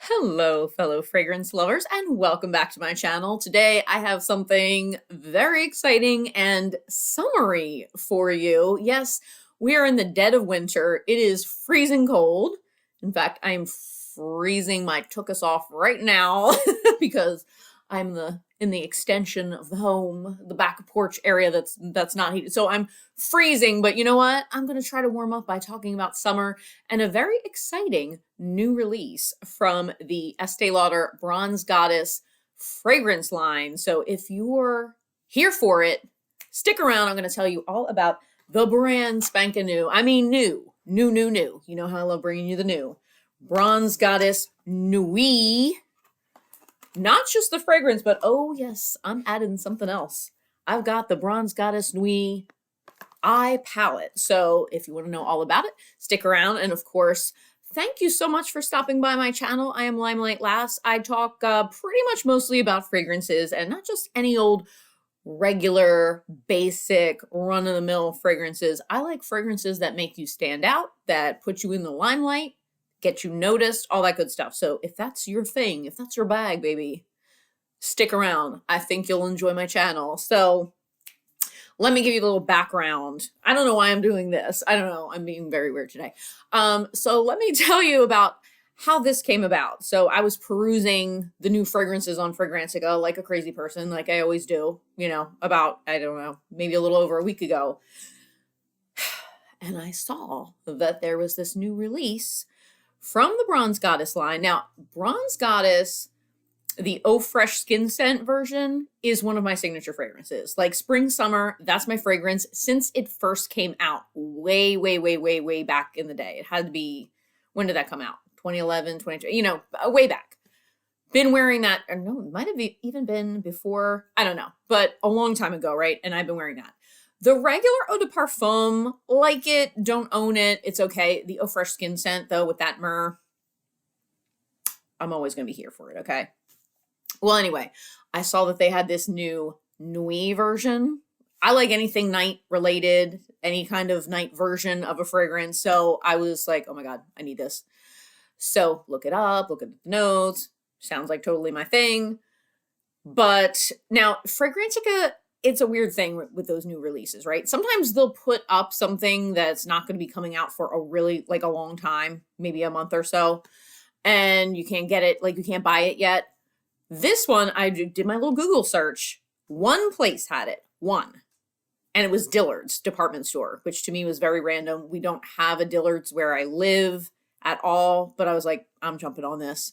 Hello, fellow fragrance lovers, and welcome back to my channel. Today, I have something very exciting and summery for you. Yes, we are in the dead of winter. It is freezing cold. In fact, I am freezing my tuchus off right now because I'm in the extension of the home, the back porch area that's not heated. So I'm freezing, but you know what? I'm going to try to warm up by talking about summer and a very exciting new release from the Estee Lauder Bronze Goddess fragrance line. So if you're here for it, stick around. I'm going to tell you all about the brand spanking new. I mean, new. You know how I love bringing you the new. Bronze Goddess Nuit. Not just the fragrance, but oh yes, I'm adding something else. I've got the Bronze Goddess Nuit eye palette. So if you want to know all about it, stick around. And of course, thank you so much for stopping by my channel. I am Limelight Lass. I talk pretty much mostly about fragrances and not just any old regular, basic, run-of-the-mill fragrances. I like fragrances that make you stand out, that put you in the limelight, get you noticed, all that good stuff. So if that's your thing, if that's your bag, baby, stick around. I think you'll enjoy my channel. So let me give you a little background. I don't know why I'm doing this. I don't know. I'm being very weird today. So let me tell you about how this came about. So I was perusing the new fragrances on Fragrantica like a crazy person, like I always do, you know, about, I don't know, maybe a little over a week ago. And I saw that there was this new release from the Bronze Goddess line. Now, Bronze Goddess, the Eau Fresh Skin Scent version, is one of my signature fragrances. Like spring, summer, that's my fragrance since it first came out way back in the day. It had to be, when did that come out? 2011, 2012, you know, way back. Been wearing that, or no, it might have even been before, I don't know, but a long time ago, right? And I've been wearing that. The regular Eau de Parfum, like it, don't own it, it's okay. The Eau Fresh Skin Scent, though, with that myrrh, I'm always going to be here for it, okay? Well, anyway, I saw that they had this new Nuit version. I like anything night related, any kind of night version of a fragrance. So I was like, oh my God, I need this. So look it up, look at the notes. Sounds like totally my thing. But now Fragrantica, it's a weird thing with those new releases, right? Sometimes they'll put up something that's not going to be coming out for a really, like a long time, maybe a month or so. And you can't get it, like you can't buy it yet. This one, I did my little Google search. One place had it, one. And it was Dillard's department store, which to me was very random. We don't have a Dillard's where I live at all, but I was like, I'm jumping on this.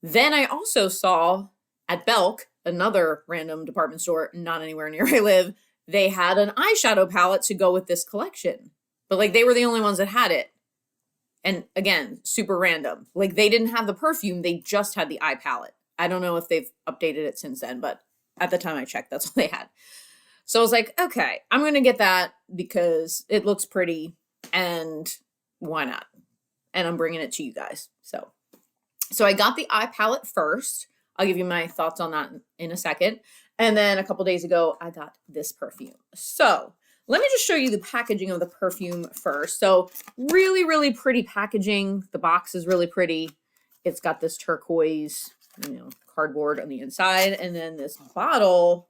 Then I also saw at Belk, another random department store, not anywhere near where I live, they had an eyeshadow palette to go with this collection. But like they were the only ones that had it. And again, super random. Like they didn't have the perfume, they just had the eye palette. I don't know if they've updated it since then, but at the time I checked, that's all they had. So I was like, okay, I'm going to get that because it looks pretty and why not? And I'm bringing it to you guys. So I got the eye palette first. I'll give you my thoughts on that in a second. And then a couple days ago, I got this perfume. So let me just show you the packaging of the perfume first. So really pretty packaging. The box is really pretty. It's got this turquoise, you know, cardboard on the inside. And then this bottle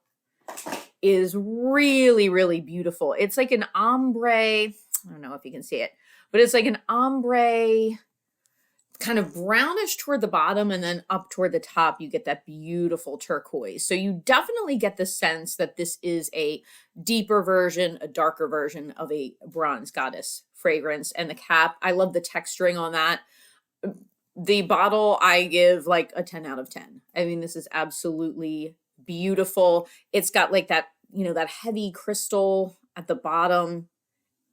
is really beautiful. It's like an ombre, I don't know if you can see it, but it's like an ombre, kind of brownish toward the bottom, and then up toward the top, you get that beautiful turquoise. So you definitely get the sense that this is a deeper version, a darker version of a Bronze Goddess fragrance. And the cap, I love the texturing on that. The bottle, I give like a 10 out of 10. I mean, this is absolutely beautiful. It's got like that, you know, that heavy crystal at the bottom.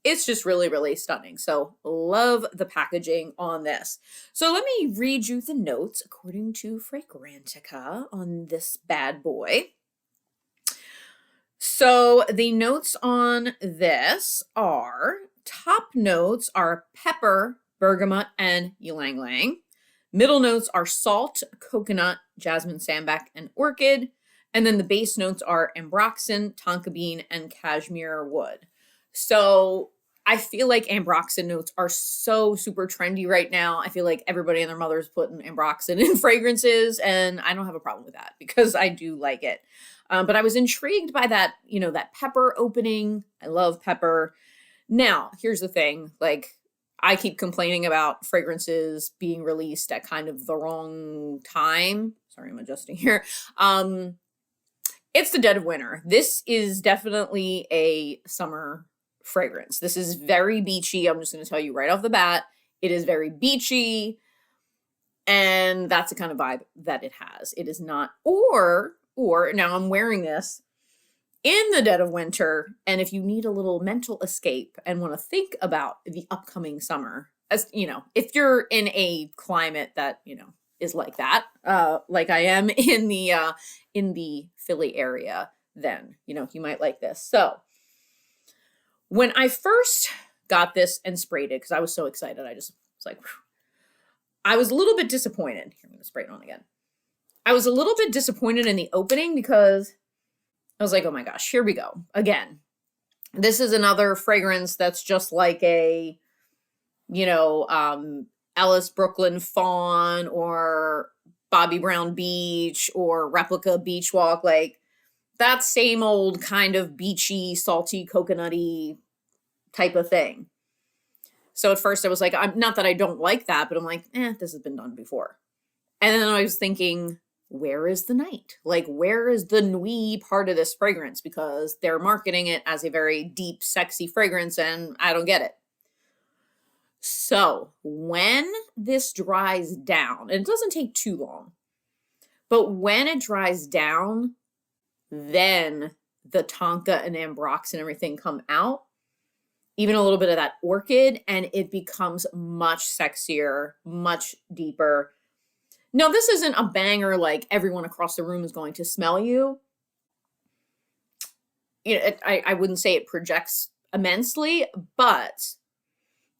It's just really stunning. So love the packaging on this. So let me read you the notes according to Fragrantica on this bad boy. So the notes on this are, top notes are pepper, bergamot, and ylang ylang. Middle notes are salt, coconut, jasmine sambac, and orchid. And then the base notes are ambroxan, tonka bean, and cashmere wood. So I feel like ambroxan notes are so super trendy right now. I feel like everybody and their mother's putting ambroxan in fragrances, and I don't have a problem with that because I do like it. But I was intrigued by that, that pepper opening. I love pepper. Now, here's the thing, like, I keep complaining about fragrances being released at kind of the wrong time. Sorry, I'm adjusting here. It's the dead of winter. This is definitely a summer fragrance. This is very beachy. I'm just going to tell you right off the bat. It is very beachy. And that's the kind of vibe that it has. It is not, or now I'm wearing this in the dead of winter. And if you need a little mental escape and want to think about the upcoming summer, as if you're in a climate that, is like that, like I am in the Philly area, then, you might like this. So when I first got this and sprayed it, because I was so excited, I just was like, whew. I was a little bit disappointed. Here, I'm going to spray it on again. I was a little bit disappointed in the opening because I was like, oh my gosh, here we go. Again, this is another fragrance that's just like a, Ellis Brooklyn Fawn or Bobby Brown Beach or Replica Beach Walk, like that same old kind of beachy, salty, coconutty type of thing. So at first I was like, I'm not that I don't like that, but I'm like, this has been done before. And then I was thinking, where is the night? Like, where is the nuit part of this fragrance? Because they're marketing it as a very deep, sexy fragrance, and I don't get it. So when this dries down, and it doesn't take too long, but when it dries down, then the tonka and ambroxan and everything come out, even a little bit of that orchid, and it becomes much sexier, much deeper. No, this isn't a banger like everyone across the room is going to smell you. I wouldn't say it projects immensely, but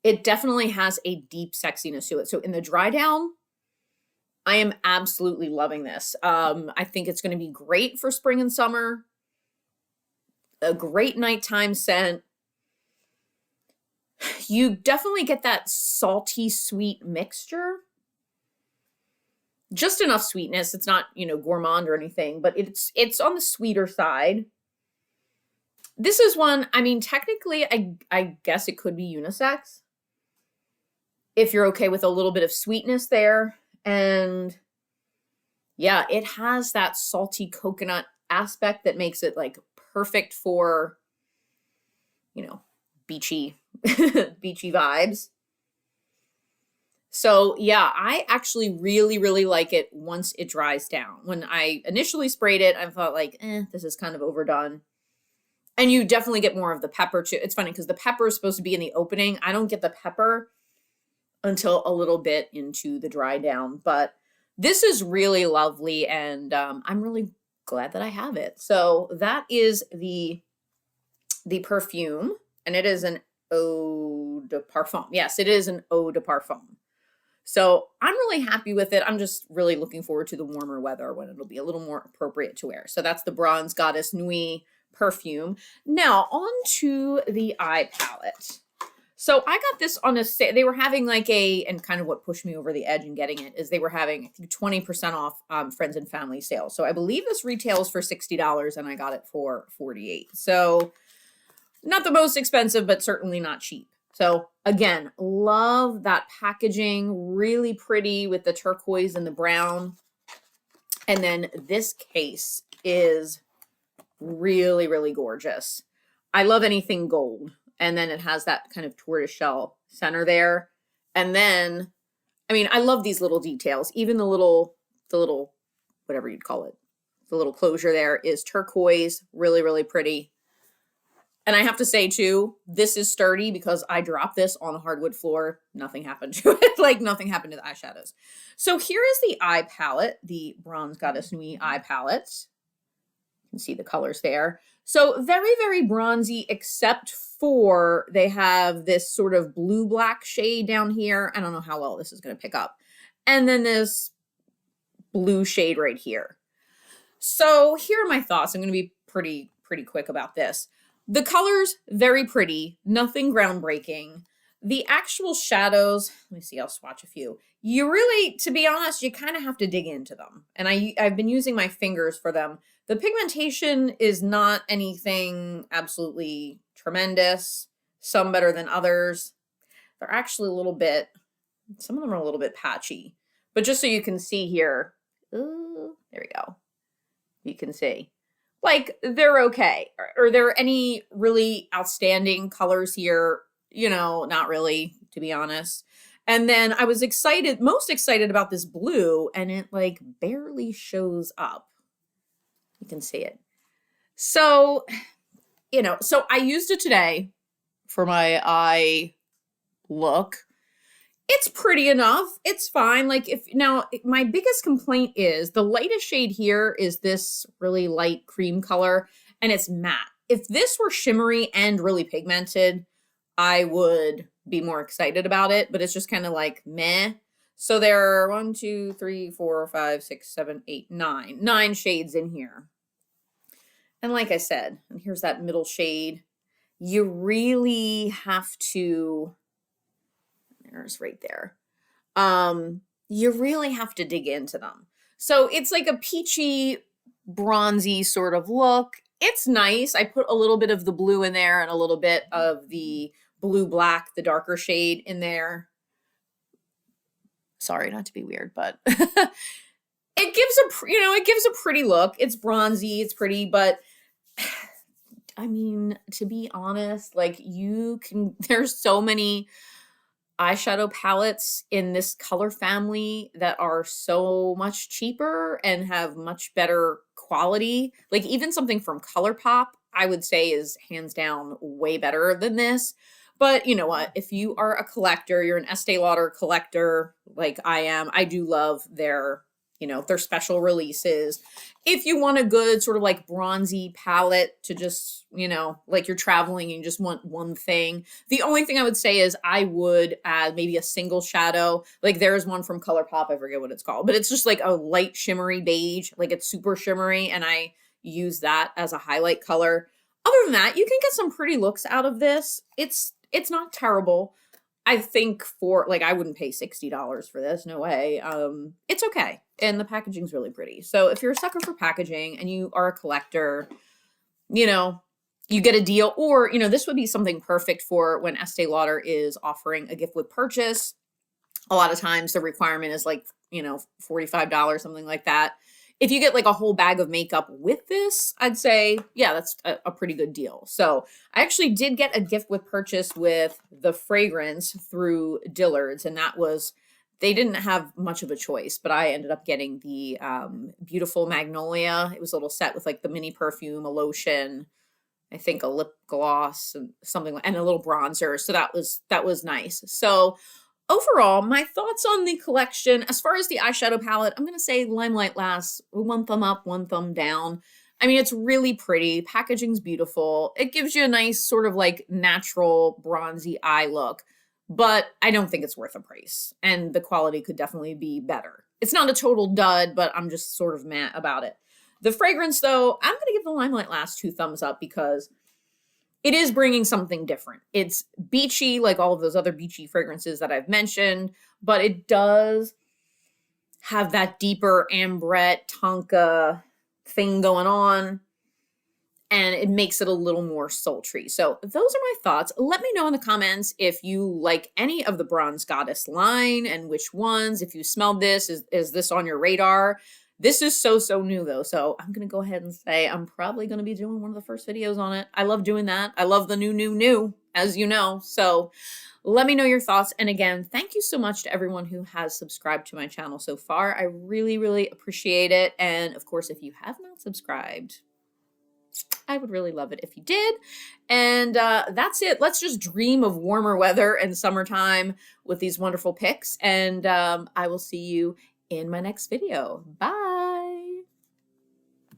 it definitely has a deep sexiness to it. So in the dry down, I am absolutely loving this. I think it's going to be great for spring and summer. A great nighttime scent. You definitely get that salty, sweet mixture. Just enough sweetness. It's not, gourmand or anything, but it's on the sweeter side. This is one, technically, I guess it could be unisex. If you're okay with a little bit of sweetness there. And yeah, it has that salty coconut aspect that makes it like perfect for, beachy, beachy vibes. So yeah, I actually really, really like it once it dries down. When I initially sprayed it, I thought like, this is kind of overdone. And you definitely get more of the pepper too. It's funny because the pepper is supposed to be in the opening. I don't get the pepper until a little bit into the dry down, but this is really lovely, and I'm really glad that I have it. So that is the perfume, and it is an eau de parfum. Yes, it is an eau de parfum. So I'm really happy with it. I'm just really looking forward to the warmer weather when it'll be a little more appropriate to wear. So that's the Bronze Goddess Nuit perfume. Now on to the eye palette. So I got this on a sale. They were having like and kind of what pushed me over the edge in getting it is they were having, I think, 20% off friends and family sale. So I believe this retails for $60 and I got it for $48. So not the most expensive, but certainly not cheap. So again, love that packaging, really pretty with the turquoise and the brown. And then this case is really, really gorgeous. I love anything gold. And then it has that kind of tortoiseshell center there. And then, I love these little details. Even the little, whatever you'd call it, the little closure there is turquoise, really, really pretty. And I have to say too, this is sturdy because I dropped this on a hardwood floor. Nothing happened to it. Like nothing happened to the eyeshadows. So here is the eye palette, the Bronze Goddess Nuit eye palette. You can see the colors there. So very, very bronzy, except for they have this sort of blue-black shade down here. I don't know how well this is going to pick up. And then this blue shade right here. So here are my thoughts. I'm going to be pretty quick about this. The colors, very pretty, nothing groundbreaking. The actual shadows, let me see, I'll swatch a few. You really, to be honest, you kind of have to dig into them. And I've been using my fingers for them. The pigmentation is not anything absolutely tremendous. Some better than others. They're actually a little bit, some of them are a little bit patchy. But just so you can see here, ooh, there we go. You can see. Like, they're okay. Are there any really outstanding colors here? You know, not really, to be honest. And then I was excited, most excited about this blue, and it like barely shows up. You can see it. So, you know, so I used it today for my eye look. It's pretty enough. It's fine. Like now my biggest complaint is the lightest shade here is this really light cream color and it's matte. If this were shimmery and really pigmented, I would be more excited about it, but it's just kind of like meh. So there are 1, 2, 3, 4, 5, 6, 7, 8, 9. 9 shades in here. And like I said, and here's that middle shade. You really have to, there's right there. You really have to dig into them. So it's like a peachy, bronzy sort of look. It's nice. I put a little bit of the blue in there and a little bit of the blue black, the darker shade in there. Sorry, not to be weird, but it gives a pretty look. It's bronzy, it's pretty, but I mean, to be honest, like there's so many eyeshadow palettes in this color family that are so much cheaper and have much better quality. Like even something from ColourPop, I would say is hands down way better than this. But you know what? If you are a collector, you're an Estee Lauder collector like I am, I do love their special releases. If you want a good sort of like bronzy palette to just, like you're traveling and you just want one thing. The only thing I would say is I would add maybe a single shadow. Like there's one from ColourPop, I forget what it's called, but it's just like a light shimmery beige, like it's super shimmery, and I use that as a highlight color. Other than that, you can get some pretty looks out of this. It's not terrible. I think I wouldn't pay $60 for this. No way. It's okay. And the packaging's really pretty. So if you're a sucker for packaging and you are a collector, you get a deal, or, this would be something perfect for when Estee Lauder is offering a gift with purchase. A lot of times the requirement is like, $45, something like that. If you get like a whole bag of makeup with this, I'd say, yeah, that's a pretty good deal. So I actually did get a gift with purchase with the fragrance through Dillard's, and they didn't have much of a choice, but I ended up getting the Beautiful Magnolia. It was a little set with like the mini perfume, a lotion, I think a lip gloss and something, and a little bronzer. So that was nice. So overall, my thoughts on the collection, as far as the eyeshadow palette, I'm going to say Limelight lasts 1 thumb up, 1 thumb down. I mean, it's really pretty. Packaging's beautiful. It gives you a nice sort of like natural bronzy eye look, but I don't think it's worth the price. And the quality could definitely be better. It's not a total dud, but I'm just sort of meh about it. The fragrance, though, I'm going to give the Limelight last 2 thumbs up because it is bringing something different. It's beachy, like all of those other beachy fragrances that I've mentioned, but it does have that deeper ambrette, tonka thing going on, and it makes it a little more sultry. So those are my thoughts. Let me know in the comments if you like any of the Bronze Goddess line and which ones. If you smelled this, is this on your radar? This is so new though, so I'm going to go ahead and say I'm probably going to be doing one of the first videos on it. I love doing that. I love the new, as you know. So let me know your thoughts. And again, thank you so much to everyone who has subscribed to my channel so far. I really, really appreciate it. And of course, if you have not subscribed, I would really love it if you did. And that's it. Let's just dream of warmer weather and summertime with these wonderful picks. And I will see you in my next video. Bye.